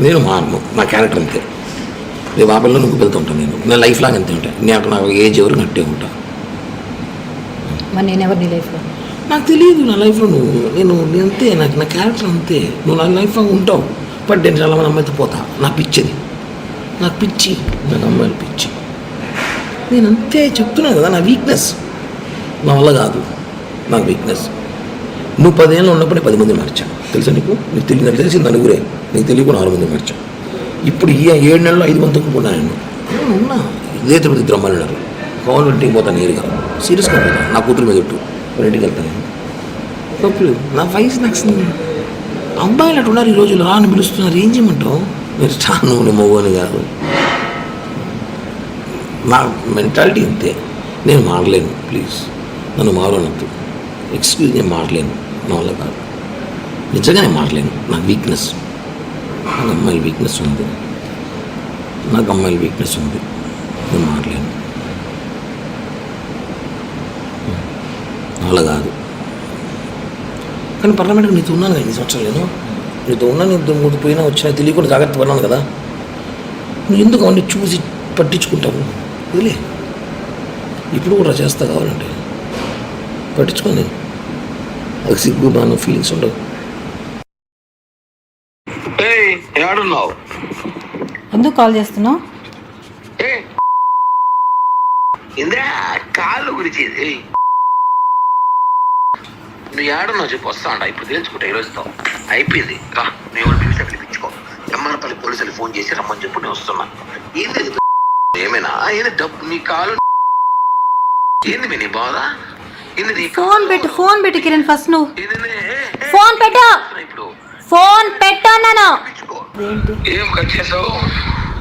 నేను మారను, నా క్యారెక్టర్ అంతే. రేపు ఆ పిల్లలు నువ్వు వెళ్తూ ఉంటాను, నేను లైఫ్ లాగా అంతే ఉంటాను. నాకు ఏజ్ ఎవరు నట్టే ఉంటా. మరి నేను ఎవరు నీ లైఫ్లో? నాకు తెలియదు నా లైఫ్లో నేను అంతే, నాకు నా క్యారెక్టర్ అంతే. నువ్వు నా లైఫ్లో ఉంటావు, బట్ నేను చాలా మంది అమ్మాయితో పోతా. నా పిచ్చిది, నాకు పిచ్చి, నాకు అమ్మాయిలు పిచ్చి. నేను అంతే చెప్తున్నాను కదా, నా వీక్నెస్. నా వల్ల కాదు, నాకు వీక్నెస్. నువ్వు 10 ఏళ్ళు ఉన్నప్పుడు 10 మంది మార్చా, తెలుసా నీకు? నాకు తెలిసి నలుగురే, నీకు తెలియకుండా 6 మంది మార్చా. ఇప్పుడు ఈ 7 నెలల్లో 5 మందికి కూడా నేను ఉన్నా. ఇదే తిరుపతి ఇద్దరు అమ్మాయిలు ఉన్నారు. కావాలి ఇంటికి పోతాను నేరుగా, సీరియస్గా పోతాను. నా కూతురు మీద ఇట్టు ఇంటికి వెళ్తాను. తప్పులు నా వయసు నాకు అబ్బాయిలు అటు ఉన్నారు ఈ రోజులు. రాని పిలుస్తున్నారు, ఏం చేయమంటావు? మీరు చాను నేను మగని కాదు. నా మెంటాలిటీ అంతే. నేను మారలేను, ప్లీజ్ నన్ను మారనద్దు. ఎక్స్క్యూజ్, నేను మారలేను, నా వల్ల కాదు. నిజంగా నేను మారలేను. నాకు వీక్నెస్, నాకు అమ్మాయిల వీక్నెస్ ఉంది, నాకు అమ్మాయిల వీక్నెస్ ఉంది. నేను మారలేను, నా వల్ల కాదు. కానీ పార్లమెంట్కి నీతో ఉన్నాను కదా 5 సంవత్సరాలు. నేను నీతో ఉన్నాను, నీతో పోయినా వచ్చినా తెలియకుండా జాగ్రత్త పడినాను కదా. నువ్వు ఎందుకు అవన్నీ చూసి పట్టించుకుంటావు? వదిలే, ఇప్పుడు కూడా చేస్తా కావాలంటే పట్టించుకో. నేను అది సిగ్గు బాగా ఫీలింగ్స్ ఉండవు. ఏడున్నావు? ఎందుకు కాల్ చేస్తున్నావు? ఇంద్రా కాళ్ళు గురించి నువ్వు ఏడున్నావు చెప్పు, వస్తా అంట. ఇప్పుడు తెలుసుకుంటా, ఈరోజుతో అయిపోయింది. రా, నువ్వు పిలిచి పిలిపించుకో. ఎమ్మనపల్లి పోలీసులు ఫోన్ చేసి రమ్మని చెప్పు, నేను వస్తున్నా. ఏంది ఏమైనా ఏంది డబ్బు నీ కాలు? ఏంది మీ నీ బాధ? ఏంది నీ ఫోన్ పెట్టు కిరణ్, ఫస్ట్ నువ్వు ఫోన్ పెట్టు. ఇప్పుడు ఫోన్ పెట్టాను. ఏం కట్ చేసావు?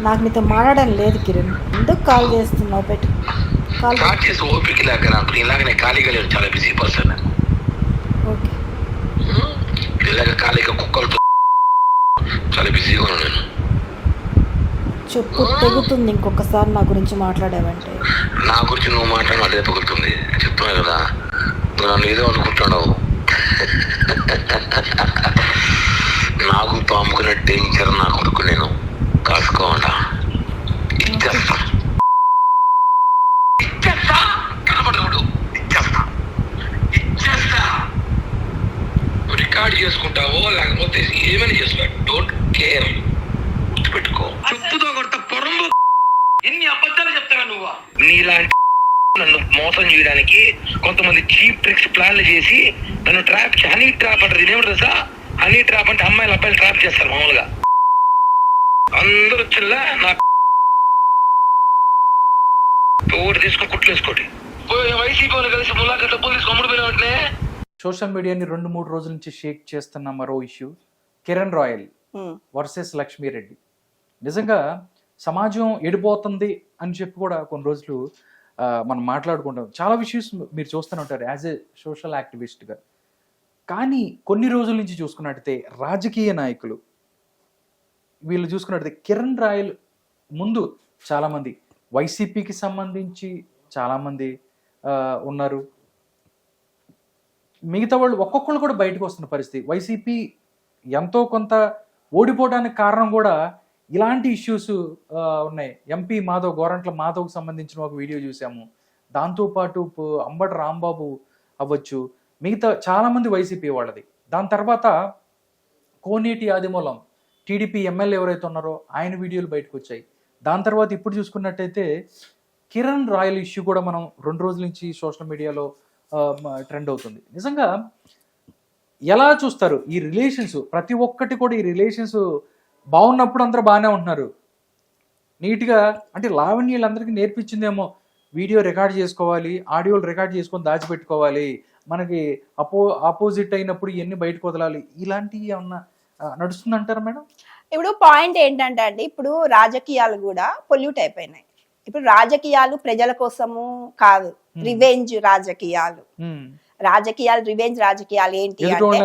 నాకు నీతో మాట్లాడడం లేదు కిరణ్, ఎందుకు కాల్ చేస్తున్నావు? పెట్టు. కాల్ చేసి ఓపిక లేక నాకు ఇలాగ నేను ఖాళీగా లేను, చాలా బిజీ పర్సన్. ఓకే, ఇలాగ ఖాళీగా కుక్కలతో చాలా బిజీగా ఉన్నాను నేను. చెప్పు, తెగుతుంది ఇంకొకసారి నా గురించి మాట్లాడావంటే. నా గురించి నువ్వు మాట్లాడిన అదే తగులుతుంది, చెప్తున్నా కదా. నువ్వు నన్ను ఏదో అనుకుంటున్నావు. నాకు పాముకున్న డేంజర్ నా కొడుకు, నేను కాసుకోవాలా. ఇచ్చేస్తా కనబడదు, ఇచ్చేస్తా. రికార్డ్ చేసుకుంటావో లేకపోతే ఏమైనా చేసుకో, డోంట్ కేర్. గుర్తుపెట్టుకో, చెప్పుతో కొడత పొరంబు. ఎన్ని అబద్ధాలు చెప్తావా నువ్వు? నీలాంటి నన్ను మోసం చేయడానికి కొంతమంది చీప్ ట్రిక్స్ ప్లాన్లు చేసి నన్ను ట్రాప్, హనీ ట్రాప్ అంటారు. ఇదేమిటి సార్? హనీ ట్రాప్ అంటే అమ్మాయిలు అబ్బాయిలు ట్రాప్ చేస్తారు మామూలుగా. అందరూ వచ్చిల్లా నా ఓటు తీసుకుని కుట్లు వేసుకోండి. వైసీపీ కలిసి ములాఖ డబ్బులు తీసుకుని అమ్ముడు పోయిన వెంటనే సోషల్ మీడియాని 2-3 రోజుల నుంచి షేక్ చేస్తున్న మరో issue Kiran royal versus Lakshmi Reddy. నిజంగా సమాజం ఎడిపోతుంది అని చెప్పి కూడా కొన్ని రోజులు మనం మాట్లాడుకుంటాం. చాలా ఇష్యూస్ మీరు చూస్తూనే ఉంటారు యాజ్ ఏ సోషల్ యాక్టివిస్ట్గా. కానీ కొన్ని రోజుల నుంచి చూసుకున్నట్టయితే రాజకీయ నాయకులు వీళ్ళు చూసుకున్నట్టయితే కిరణ్ రాయల్ ముందు చాలామంది వైసీపీకి సంబంధించి చాలామంది ఉన్నారు. మిగతా వాళ్ళు ఒక్కొక్కళ్ళు కూడా బయటకు వస్తున్న పరిస్థితి. వైసీపీ ఎంతో కొంత ఓడిపోవడానికి కారణం కూడా ఇలాంటి ఇష్యూస్ ఉన్నాయి. ఎంపీ మాధవ్, గోరంట్ల మాధవ్కి సంబంధించిన ఒక వీడియో చూసాము. దాంతోపాటు అంబటి రాంబాబు అవ్వచ్చు, మిగతా చాలామంది వైసీపీ వాళ్ళది. దాని తర్వాత కోనేటి ఆదిమూలం టీడీపీ ఎమ్మెల్యే ఎవరైతే ఉన్నారో ఆయన వీడియోలు బయటకు వచ్చాయి. దాని తర్వాత ఇప్పుడు చూసుకున్నట్టయితే కిరణ్ రాయల్ ఇష్యూ కూడా మనం 2 రోజుల నుంచి సోషల్ మీడియాలో ట్రెండ్ అవుతుంది. నిజంగా ఎలా చూస్తారు ఈ రిలేషన్స్? ప్రతి ఒక్కటి కూడా ఈ రిలేషన్స్ బాగున్నప్పుడు అందరూ బాగానే ఉంటున్నారు నీట్గా. అంటే లావణ్యులందరికీ నేర్పించిందేమో వీడియో రికార్డ్ చేసుకోవాలి, ఆడియోలు రికార్డ్ చేసుకొని దాచిపెట్టుకోవాలి, మనకి ఆపోజిట్ అయినప్పుడు ఇవన్నీ బయటకు వదలాలి, ఇలాంటివి ఏమన్నా నడుస్తుందంటారా మేడం? ఇప్పుడు పాయింట్ ఏంటంటే అండి, ఇప్పుడు రాజకీయాలు కూడా పొల్యూట్ అయిపోయినాయి. ఇప్పుడు రాజకీయాలు ప్రజల కోసము కాదు, రివెంజ్ రాజకీయాలు. రివెంజ్ రాజకీయాలు ఏంటి అంటే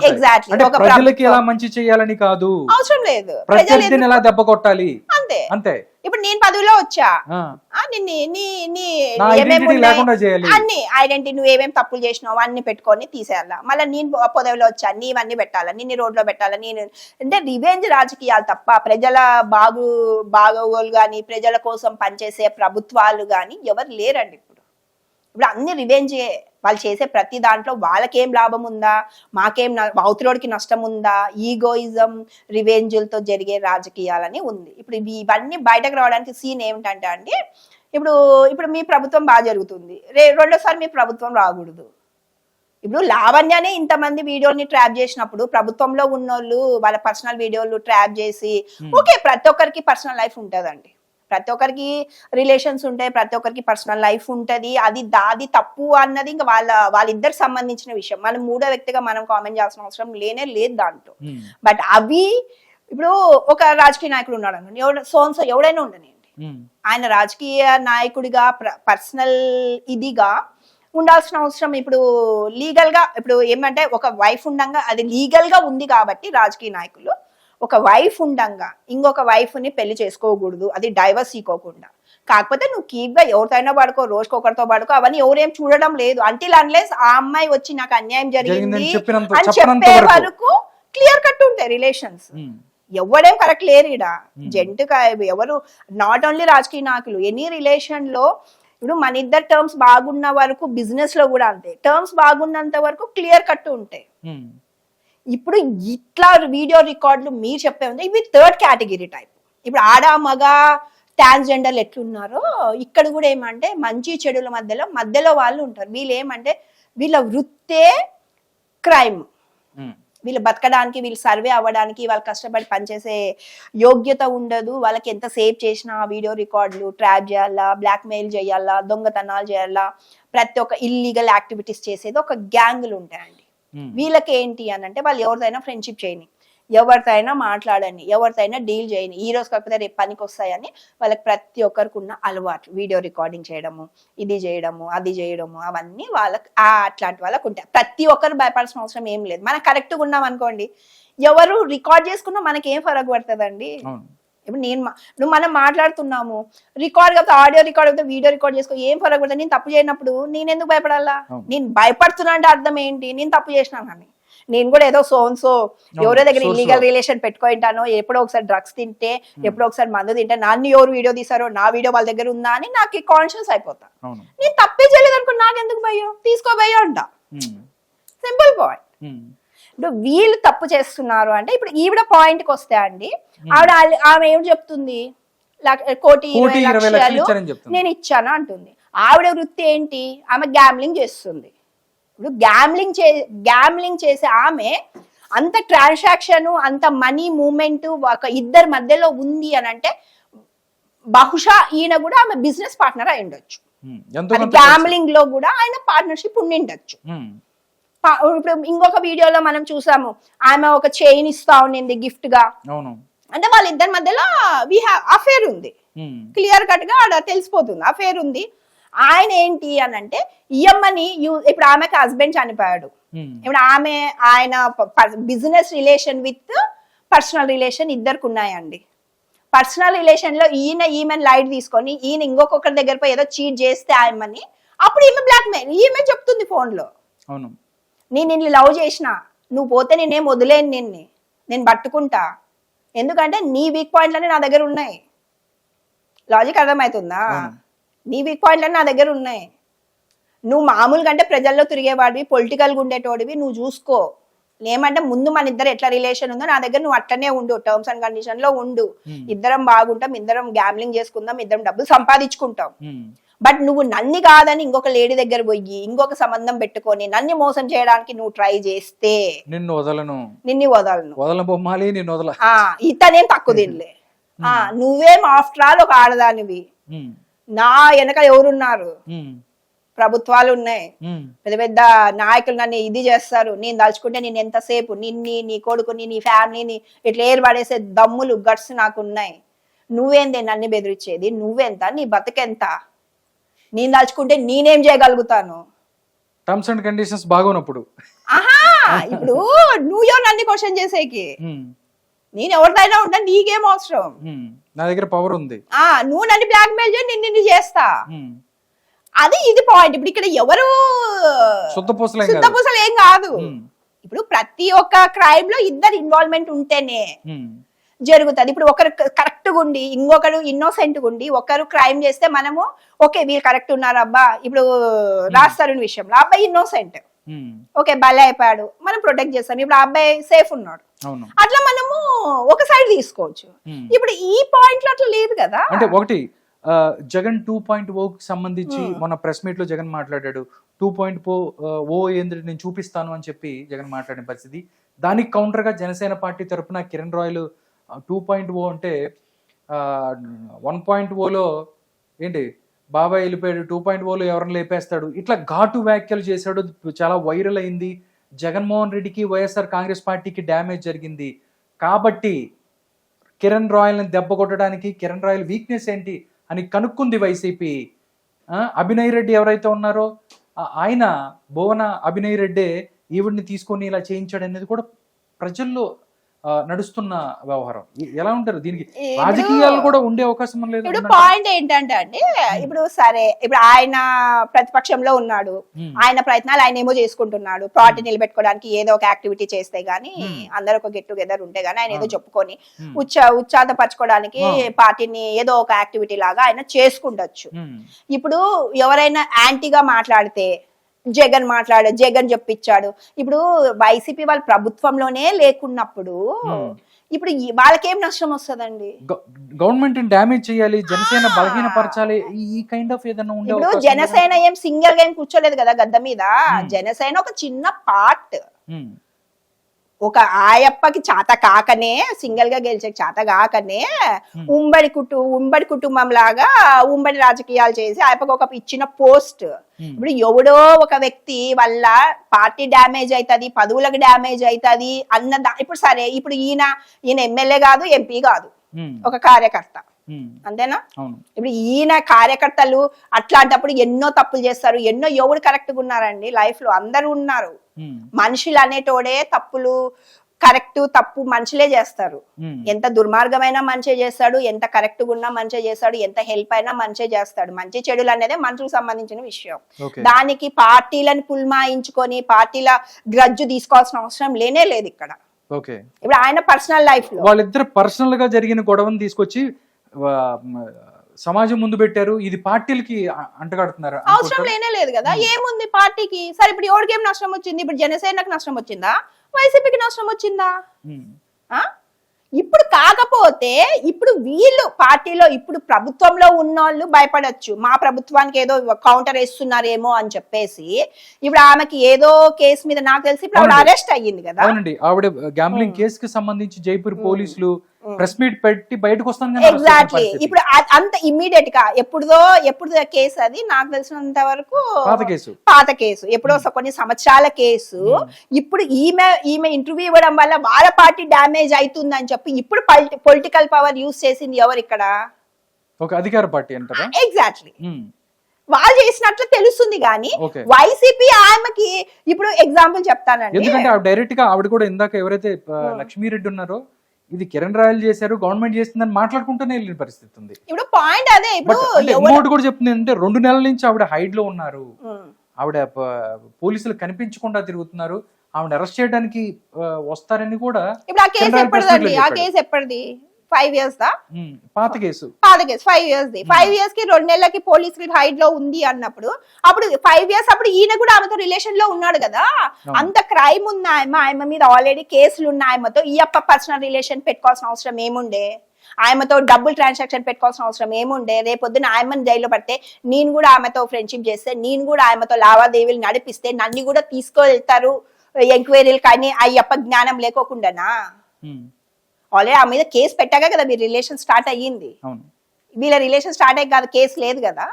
ఎగ్జాక్ట్లీ ఒక ప్రజలకి ఎలా మంచి చేయాలని కాదు, అవసరం లేదు, ప్రజల్ని ఎలా దెబ్బ కొట్టాలి అంతే అంతే. ఇప్పుడు నేను పదవిలో వచ్చా, నిన్ను నీ నీ నా ఏమేమి identity లేకుండా చేయాలి. అన్ని ఐడెంటిటీ నువ్వు ఏమేమి తప్పులు చేసినావు అన్ని పెట్టుకొని తీసేయాలా. మళ్ళీ నేను పదవిలో వచ్చా నీవన్నీ పెట్టాలా, నిన్ను రోడ్లో పెట్టాలా. నేను అంటే రివెంజ్ రాజకీయాలు తప్ప ప్రజల బాగోగులు కానీ ప్రజల కోసం పనిచేసే ప్రభుత్వాలు కానీ ఎవరు లేరండి. ఇప్పుడు అన్ని రివెంజే. వాళ్ళు చేసే ప్రతి దాంట్లో వాళ్ళకేం లాభం ఉందా, మాకేం అవతలోడికి నష్టం ఉందా, ఈగోయిజం రివెంజులతో జరిగే రాజకీయాలని ఉంది. ఇప్పుడు ఇవన్నీ బయటకు రావడానికి సీన్ ఏమిటంటే అండి, ఇప్పుడు మీ ప్రభుత్వం బాగా జరుగుతుంది, రెండోసారి మీ ప్రభుత్వం రాకూడదు. ఇప్పుడు లావణ్యనే ఇంతమంది వీడియోని ట్రాప్ చేసినప్పుడు ప్రభుత్వంలో ఉన్నోళ్ళు వాళ్ళ పర్సనల్ వీడియోలు ట్రాప్ చేసి ఓకే, ప్రతి ఒక్కరికి పర్సనల్ లైఫ్ ఉంటుందండి, ప్రతి ఒక్కరికి రిలేషన్స్ ఉంటాయి, ప్రతి ఒక్కరికి పర్సనల్ లైఫ్ ఉంటుంది. అది తప్పు అన్నది ఇంకా వాళ్ళిద్దరికి సంబంధించిన విషయం. మనం మూడో వ్యక్తిగా మనం కామెంట్ చేయాల్సిన అవసరం లేదు దాంట్లో. బట్ అవి ఇప్పుడు ఒక రాజకీయ నాయకుడు ఉన్నాడు అనుకోండి, సోన్సో ఎవడైనా ఉండనివ్వండి, ఆయన రాజకీయ నాయకుడిగా పర్సనల్ ఇదిగా ఉండాల్సిన అవసరం ఇప్పుడు లీగల్ గా ఇప్పుడు ఏమంటే ఒక వైఫ్ ఉండంగా అది లీగల్ గా ఉంది కాబట్టి రాజకీయ నాయకులు ఒక వైఫ్ ఉండంగా ఇంకొక వైఫ్ ని పెళ్లి చేసుకోకూడదు, అది డైవర్స్ ఇవ్వకుండా. కాకపోతే నువ్వు కీప్ గా ఎవరితోనైనా పడుకో, రోజుకొకరితో పడుకో, అవన్నీ ఎవరేం చూడడం లేదు. అంటిల్ అన్లెస్ ఆ అమ్మాయి వచ్చి నాకు అన్యాయం జరిగింది అని చెప్పే వరకు క్లియర్ కట్ ఉంటాయి రిలేషన్స్. ఎవడేం కరెక్ట్ లేరు ఈడ జంటుగా ఎవరు, నాట్ ఓన్లీ రాజకీయ నాయకులు, ఎనీ రిలేషన్ లో. ఇప్పుడు మన ఇద్దరు టర్మ్స్ బాగున్న వరకు బిజినెస్ లో కూడా అంతే, టర్మ్స్ బాగున్నంత వరకు క్లియర్ కట్ ఉంటాయి. ఇప్పుడు ఇట్లా వీడియో రికార్డులు మీరు చెప్పే ఉంది, ఇవి థర్డ్ కేటగిరీ టైప్. ఇప్పుడు ఆడ మగ ట్రాన్స్జెండర్లు ఎట్లున్నారో ఇక్కడ కూడా ఏమంటే మంచి చెడుల మధ్యలో వాళ్ళు ఉంటారు. వీళ్ళు ఏమంటే వీళ్ళ వృత్తే క్రైమ్, వీళ్ళు బతకడానికి, వీళ్ళు సర్వే అవ్వడానికి, వాళ్ళు కష్టపడి పనిచేసే యోగ్యత ఉండదు. వాళ్ళకి ఎంత సేవ్ చేసినా వీడియో రికార్డులు ట్రాప్ చేయాలా, బ్లాక్మెయిల్ చేయాలా, దొంగతనాలు చేయాలా, ప్రతి ఒక్క ఇల్లీగల్ యాక్టివిటీస్ చేసేది ఒక గ్యాంగులు ఉంటాయండి. వీళ్ళకి ఏంటి అని అంటే వాళ్ళు ఎవరితోనైనా ఫ్రెండ్షిప్ చేయని, ఎవరితోనైనా మాట్లాడని, ఎవరితోనైనా డీల్ చేయని, ఈ రోజు కాకపోతే రేపు పనికి వస్తాయని వాళ్ళకి ప్రతి ఒక్కరికి ఉన్న అలవాట్లు, వీడియో రికార్డింగ్ చేయడము, ఇది చేయడము, అది చేయడము, అవన్నీ వాళ్ళకి అట్లాంటి వాళ్ళకి ఉంటాయి. ప్రతి ఒక్కరు భయపడాల్సిన అవసరం ఏం లేదు. మనం కరెక్ట్గా ఉన్నాం అనుకోండి, ఎవరు రికార్డ్ చేసుకున్నా మనకి ఏం ఫరక్ పడుతుందండి. ఇప్పుడు మనం మాట్లాడుతున్నాము, రికార్డ్ కాకపోతే ఆడియో రికార్డ్ అయితే వీడియో రికార్డ్ చేసుకో, ఏం ఫరక్ పడుతుంది. నేను తప్పు చేయనప్పుడు నేను ఎందుకు భయపడాలా? నేను భయపడుతున్నా అంటే అర్థం ఏంటి, నేను తప్పు చేసినాను అని. నేను కూడా ఏదో సోన్సో ఎవరో దగ్గర ఇల్లీగల్ రిలేషన్ పెట్టుకుంటానో, ఎప్పుడో ఒకసారి డ్రగ్స్ తింటే, ఎప్పుడో ఒకసారి మందు తింటే, నన్ను ఎవరు వీడియో తీసారో, నా వీడియో వాళ్ళ దగ్గర ఉందా అని నాకు కాన్షియస్ అయిపోతా. నేను తప్పే చేయలేదు అనుకో, నాకెందుకు భయం, తీసుకోబోయో అంట. Simple point. ఇప్పుడు వీళ్ళు తప్పు చేస్తున్నారు అంటే, ఇప్పుడు ఈవిడ పాయింట్ కి వస్తే అండి, ఆమె ఏం చెప్తుంది, 1,20,00,000 నేను ఇచ్చాను అంటుంది. ఆవిడ వృత్తి ఏంటి, ఆమె గ్యామ్లింగ్ చేస్తుంది. ఇప్పుడు గ్యామ్లింగ్ చేసే ఆమె అంత ట్రాన్సాక్షన్, అంత మనీ మూవ్మెంట్ ఒక ఇద్దరి మధ్యలో ఉంది అని అంటే బహుశా ఈయన కూడా ఆమె బిజినెస్ పార్ట్నర్ అయి ఉండొచ్చు. గ్యామ్లింగ్ లో కూడా ఆయన పార్ట్నర్షిప్ ఉండి ఉండొచ్చు. ఇప్పుడు ఇంకొక వీడియోలో మనం చూసాము, ఆమె ఒక చైన్ ఇస్తా ఉండింది గిఫ్ట్ గా. అంటే వాళ్ళిద్దరి మధ్యలో అఫేర్ ఉంది, క్లియర్ కట్ గా ఆడ తెలిసిపోతుంది అఫేర్ ఉంది. ఆయన ఏంటి అని అంటే ఇయమ్మని ఇప్పుడు ఆమెకి హస్బెండ్ చనిపోయాడు, ఇప్పుడు ఆయన business relation with personal relation ఇద్దరికి ఉన్నాయండి. పర్సనల్ రిలేషన్ లో ఈమె లైట్ తీసుకొని ఈయన ఇంకొకరి దగ్గర పోయి ఏదో చీట్ చేస్తే ఆయమ్మని, అప్పుడు ఈమె బ్లాక్మెయిల్, ఈమె చెప్తుంది ఫోన్ లో, నేను నిన్ను లవ్ చేసిన, నువ్వు పోతే నేనేం వదిలేను, నేను పట్టుకుంటా, ఎందుకంటే నీ వీక్ పాయింట్లన్నీ నా దగ్గర ఉన్నాయి. లాజిక్ అర్థమవుతుందా? నీ వీక్ పాయింట్లన్నీ నా దగ్గర ఉన్నాయి. నువ్వు మామూలుగా అంటే ప్రజల్లో తిరిగేవాడివి, పొలిటికల్గా ఉండేటోడివి, నువ్వు చూసుకో. ఏమంటే ముందు మన ఇద్దరు ఎట్లా రిలేషన్ ఉందో నా దగ్గర నువ్వు అట్లనే ఉండు, టర్మ్స్ అండ్ కండిషన్ లో ఉండు, ఇద్దరం బాగుంటాం, ఇద్దరం గ్యామ్లింగ్ చేసుకుందాం, ఇద్దరం డబ్బులు సంపాదించుకుంటాం. బట్ నువ్వు నన్ను కాదని ఇంకొక లేడీ దగ్గర పోయి ఇంకొక సంబంధం పెట్టుకొని నన్ను మోసం చేయడానికి నువ్వు ట్రై చేస్తే నిన్ను వదలను. ఇతనేం తక్కువ తినలే, నువ్వేం ఆఫ్టర్ ఆల్ ఒక ఆడదానివి, నా వెనక ఎవరున్నారు, ప్రభుత్వాలు ఉన్నాయి, పెద్ద పెద్ద నాయకులు నన్ను ఇది చేస్తారు, నేను దలుచుకుంటే నేను ఎంతసేపు నీ కొడుకుని, నీ ఫ్యామిలీని ఇట్లా ఏరు పడేసే దమ్ములు, గట్స్ నాకు ఉన్నాయి. నువ్వేందే నన్ను బెదిరించేది, నువ్వెంత, నీ బతుకెంత, నేను దాచుకుంటే నేనేం చేయగలుగుతాను. టర్మ్స్ అండ్ కండిషన్స్ బాగున్నప్పుడు ఇప్పుడు నువ్వు నన్ను క్వశ్చన్ చేసేకి నేను ఎవరిదైనా ఉంటా, నీకేం అవసరం? నా దగ్గర పవర్ ఉంది, నువ్వు నన్ను బ్లాక్ మెయిల్ చేయి, నిన్ను చేస్తా. అది ఇది పాయింట్. ఇప్పుడు ఇక్కడ ఎవరు శుద్ధపూసలు ఏం కాదు. ఇప్పుడు ప్రతి ఒక్క క్రైమ్ లో ఇద్దరు ఇన్వాల్వ్మెంట్ ఉంటేనే జరుగుతుంది. ఇప్పుడు ఒకరు కరెక్ట్ గా ఉండి ఇంకొకరు ఇన్నోసెంట్ గా ఉండి ఒకరు క్రైమ్ చేస్తే మనము ఓకే వీళ్ళు కరెక్ట్ ఉన్నారు అబ్బా. ఇప్పుడు రాస్తారు విషయంలో అబ్బాయి ఇన్నోసెంట్, ఓకే బలే అయిపోయాడు, మనం ప్రొటెక్ట్ చేస్తాం. ఇప్పుడు ఆ అబ్బాయి సేఫ్ ఉన్నాడు, అట్లా మనము ఒక సైడ్ తీసుకోవచ్చు. ఇప్పుడు ఈ పాయింట్ లో అట్లా లేదు కదా. అంటే ఒకటి జగన్ 2.0 కి సంబంధించి మొన్న ప్రెస్ మీట్ లో జగన్ మాట్లాడాడు. 2.0 ఏంది నేను చూపిస్తాను అని చెప్పి జగన్ మాట్లాడిన పరిస్థితి. దానికి కౌంటర్ గా జనసేన పార్టీ తరఫున కిరణ్ రాయలు 2.0 అంటే 1.0లో ఏంటి బాబాయ్ వెళ్ళిపోయాడు, 2.0లో ఎవరిని లేపేస్తాడు, ఇట్లా ఘాటు వ్యాఖ్యలు చేశాడు. చాలా వైరల్ అయింది. జగన్మోహన్ రెడ్డికి వైఎస్ఆర్ కాంగ్రెస్ పార్టీకి డ్యామేజ్ జరిగింది. కాబట్టి కిరణ్ రాయల్ని దెబ్బ కొట్టడానికి కిరణ్ రాయల్ వీక్నెస్ ఏంటి అని కనుక్కుంది వైసీపీ. అభినయ్ రెడ్డి ఎవరైతే ఉన్నారో ఆయన భువన అభినయ్ రెడ్డే ఈవిడ్ని తీసుకొని ఇలా చేయించాడు అనేది కూడా ప్రజల్లో నడుస్తున్న వ్యవహారం. ఎలా ఉంటారు దీనికి? రాజకీయాలు కూడా ఉండే అవకాశం లేదు. ఇప్పుడు పాయింట్ ఏంటంటే అండి, ఇప్పుడు సరే ఇప్పుడు ఆయన ప్రతిపక్షంలో ఉన్నాడు, ఆయన ప్రయత్నాలు ఆయన ఏమో చేసుకుంటున్నాడు. పార్టీ నిలబెట్టుకోవడానికి ఏదో ఒక యాక్టివిటీ చేస్తే గానీ, అందరూ ఒక గెట్ టుగెదర్ ఉంటే గానీ ఆయన ఏదో చెప్పుకొని ఉత్సాహపరచుకోవడానికి పార్టీని ఏదో ఒక యాక్టివిటీ లాగా ఆయన చేసుకుండొచ్చు. ఇప్పుడు ఎవరైనా యాంటీగా మాట్లాడితే జగన్ చెప్పించాడు. ఇప్పుడు వైసీపీ వాళ్ళ ప్రభుత్వంలోనే లేకున్నప్పుడు ఇప్పుడు వాళ్ళకేం నష్టం వస్తుందండి? గవర్నమెంట్ డ్యామేజ్ చేయాలి, జనసేన బలహీనపరచాలి, ఈ కైండ్ ఆఫ్ ఏదైనా ఉండే. ఇప్పుడు జనసేన ఏం సింగిల్ గా ఏం కూర్చోలేదు కదా గద్ద మీద. జనసేన ఒక చిన్న పార్ట్. ఒక ఆయప్పకి చేత కాకనే, సింగిల్ గా గెలిచే చేత కాకనే ఉమ్మడి కుటుంబం లాగా ఉమ్మడి రాజకీయాలు చేసి ఆయప్పకి ఒక ఇచ్చిన పోస్ట్. ఇప్పుడు ఎవడో ఒక వ్యక్తి వల్ల పార్టీ డ్యామేజ్ అవుతుంది, పదవులకు డ్యామేజ్ అవుతుంది అన్న ఇప్పుడు సరే ఇప్పుడు ఈయన ఎమ్మెల్యే కాదు, ఎంపీ కాదు, ఒక కార్యకర్త, అంతేనా? ఇప్పుడు ఈయన కార్యకర్తలు అట్లాంటప్పుడు ఎన్నో తప్పులు చేస్తారు. ఎవరు కరెక్ట్ గా ఉన్నారండి లైఫ్ లో? అందరూ ఉన్నారు. మనుషులు అనేటోడే తప్పులు కరెక్ట్ తప్పు మనుషులే చేస్తారు. ఎంత దుర్మార్గమైనా మంచి చేస్తాడు, ఎంత కరెక్ట్ గా ఉన్నా మంచి చేస్తాడు, ఎంత హెల్ప్ అయినా మంచి చేస్తాడు. మంచి చెడులు అనేది మనుషులకు సంబంధించిన విషయం. దానికి పార్టీలను పుల్మాయించుకొని పార్టీల గ్రజ్జు తీసుకోవాల్సిన అవసరం లేనే లేదు ఇక్కడ. ఇప్పుడు ఆయన పర్సనల్ లైఫ్ లో వాళ్ళిద్దరు పర్సనల్ గా జరిగిన గొడవను తీసుకొచ్చి సమాజం ముందు పెట్టారు. ఇది పార్టీలకి అంటగడుతున్నారు. అవసరం లేనే లేదు కదా. ఏముంది పార్టీకి? సరే ఇప్పుడు ఎవరికి ఏం నష్టం వచ్చింది? ఇప్పుడు జనసేనకు నష్టం వచ్చిందా? వైసీపీకి నష్టం వచ్చిందా? ఇప్పుడు కాకపోతే ఇప్పుడు వీళ్ళు పార్టీలో ఇప్పుడు ప్రభుత్వంలో ఉన్నోళ్ళు భయపడచ్చు, మా ప్రభుత్వానికి ఏదో కౌంటర్ వేస్తున్నారేమో అని చెప్పేసి. ఇప్పుడు ఆమెకి ఏదో కేసు మీద నాకు తెలిసి ఇప్పుడు ఆవిడ అరెస్ట్ అయ్యింది కదా. అవునండి, ఆవిడ గ్యాంబ్లింగ్ కేసుకి సంబంధించి జైపూర్ పోలీసులు ప్రెస్ మీట్ పెట్టి బయటకు వస్తాను. ఎగ్జాక్ట్లీ. ఇప్పుడు అంత ఇమ్మీడియట్ గా ఎప్పుడు కేసు అది నాకు తెలిసినంత వరకు పాత కేసు, ఎప్పుడో కొన్ని సంవత్సరాల కేసు. ఇప్పుడు ఈమె ఇంటర్వ్యూ ఇవ్వడం వల్ల వాళ్ళ పార్టీ డ్యామేజ్ అవుతుందని చెప్పి ఇప్పుడు పొలిటికల్ పవర్ యూజ్ చేసింది ఎవరు ఇక్కడ? ఒక అధికార పార్టీ అంటారా? ఎగ్జాక్ట్లీ. వాళ్ళు చేసినట్లు తెలుస్తుంది కానీ వైసీపీ ఆమెకి ఇప్పుడు ఎగ్జాంపుల్ చెప్తానండి. ఎందుకంటే డైరెక్ట్ గా ఆవిడ కూడా ఇందాక ఎవరైతే లక్ష్మీరెడ్డి ఉన్నారో ఇది కిరణ్ రాయల్ చేశారు, గవర్నమెంట్ చేస్తుందని మాట్లాడుకుంటూనే వెళ్ళిన పరిస్థితి ఉంది. ఇప్పుడు పాయింట్ అదే. ఇప్పుడు ఇంకోటి కూడా చెప్తుంది అంటే 2 నెలల నుంచి ఆవిడ హైడ్ లో ఉన్నారు, ఆవిడ పోలీసులు కనిపించకుండా తిరుగుతున్నారు, ఆవిడ అరెస్ట్ చేయడానికి వస్తారని కూడా. ఇప్పుడు ఆ కేసు ఎప్పటిదండి? ఆ కేసు ఎప్పటిది? 5 years దా? పాత కేసు 5 years ది. 5 years కి 2 నెలలకి పోలీసులు హైడ్ లో ఉంది అన్నప్పుడు అప్పుడు 5 years అప్పుడు ఈయన కూడా ఆమెతో రిలేషన్ లో ఉన్నాడు కదా. అంత క్రైమ్ ఉన్న ఆయమ మీద ఆల్రెడీ కేసులు ఉన్న ఆయమతో ఈ అప్ప పర్సనల్ రిలేషన్ పెట్టుకోవాల్సిన అవసరం ఏముండే? ఆయమతో డబ్బులు ట్రాన్సాక్షన్ పెట్టుకోవాల్సిన అవసరం ఏముండే? రేపొద్దున ఆయమని జైల్లో పడితే నేను కూడా ఆమెతో ఫ్రెండ్షిప్ చేస్తే, నేను కూడా ఆమెతో లావాదేవీలు నడిపిస్తే నన్ను కూడా తీసుకువెళ్తారు ఎంక్వైరీలు. కానీ అయ్యప్ప జ్ఞానం లేకోకుండానా? ఆల్రెడీ ఆ మీద కేసు పెట్టాక కదా మీరు రిలేషన్ స్టార్ట్ అయ్యింది. వీళ్ళ రిలేషన్ స్టార్ట్ అయ్యి కాదు, కేసు లేదు కదా.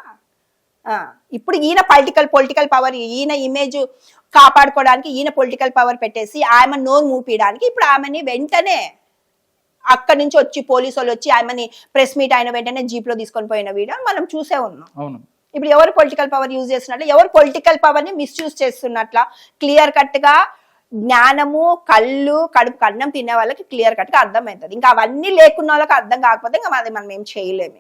ఇప్పుడు ఈయన పొలిటికల్ పవర్, ఈయన ఇమేజ్ కాపాడుకోవడానికి ఈయన పొలిటికల్ పవర్ పెట్టేసి ఆమె నోరు మూపియడానికి ఇప్పుడు ఆమెని వెంటనే అక్కడి నుంచి వచ్చి పోలీసు వాళ్ళు వచ్చి ఆమెని ప్రెస్ మీట్ అయిన వెంటనే జీప్ లో తీసుకొని పోయిన వీడియో మనం చూసే ఉన్నాం. ఇప్పుడు ఎవరు పొలిటికల్ పవర్ యూజ్ చేస్తున్నట్లు, ఎవరు పొలిటికల్ పవర్ ని మిస్యూజ్ చేస్తున్నట్ల క్లియర్ కట్ గా జ్ఞానము, కళ్ళు, కడుపు అన్నం తినే వాళ్ళకి క్లియర్ కట్ గా అర్థమవుతుంది. ఇంకా అవన్నీ లేకున్న వాళ్ళకి అర్థం కాకపోతే ఇంకా మనం ఏం చేయలేము.